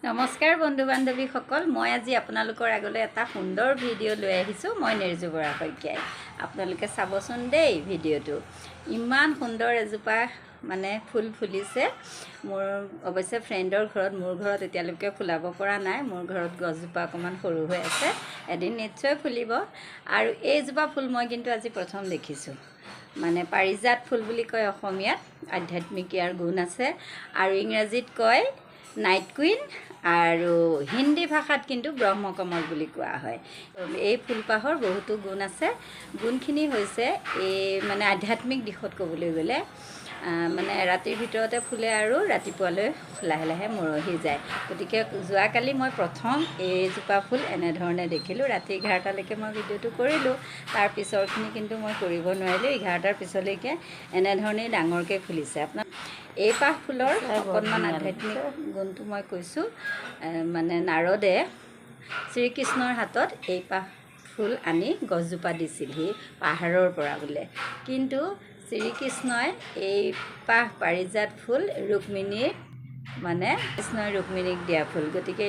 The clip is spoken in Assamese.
নমস্কাৰ বন্ধু বান্ধৱীসকল, মই আজি আপোনালোকৰ আগলৈ এটা সুন্দৰ ভিডিঅ' লৈ আহিছোঁ। মই নিৰ্জু বৰা শইকীয়াই। আপোনালোকে চাবচোন দেই ভিডিঅ'টো। ইমান সুন্দৰ এজোপা ফুল ফুলিছে। মোৰ অৱশ্যে ফ্ৰেণ্ডৰ ঘৰত, মোৰ ঘৰত এতিয়ালৈকে ফুলাব পৰা নাই। মোৰ ঘৰত গছজোপা অকণমান সৰু হৈ আছে, এদিন নিশ্চয় ফুলিব। আৰু এইজোপা ফুল মই কিন্তু আজি প্ৰথম দেখিছোঁ। পাৰিজাত ফুল বুলি কয় অসমীয়াত, আধ্যাত্মিক ইয়াৰ গুণ আছে। আৰু ইংৰাজীত কয় নাইট কুইন, আৰু হিন্দী ভাষাত কিন্তু ব্ৰহ্মকমল বুলি কোৱা হয়। এই ফুলপাহৰ বহুতো গুণ আছে। গুণখিনি হৈছে এই আধ্যাত্মিক দিশত ক'বলৈ গ'লে ৰাতিৰ ভিতৰতে ফুলে আৰু ৰাতিপুৱালৈ লাহে লাহে মৰহি যায়। গতিকে যোৱাকালি মই প্ৰথম এইজোপা ফুল এনেধৰণে দেখিলোঁ। ৰাতি 11টালৈকে মই ভিডিঅ'টো কৰিলোঁ। তাৰ পিছৰখিনি কিন্তু মই কৰিব নোৱাৰিলোঁ। 11টাৰ পিছলৈকে এনেধৰণেই ডাঙৰকৈ ফুলিছে। আপোনাৰ এই পাহ ফুলৰ অকণমান আধ্যাত্মিক গুণটো মই কৈছোঁ। নাৰদে শ্ৰীকৃষ্ণৰ হাতত এই পাহ ফুল আনি গছজোপা দিছিলহি পাহাৰৰ পৰা বোলে। কিন্তু শ্ৰীকৃষ্ণই এই পাহ পাৰিজাত ফুল ৰুক্মিণীক কৃষ্ণই ৰুক্মিণীক দিয়া ফুল। গতিকে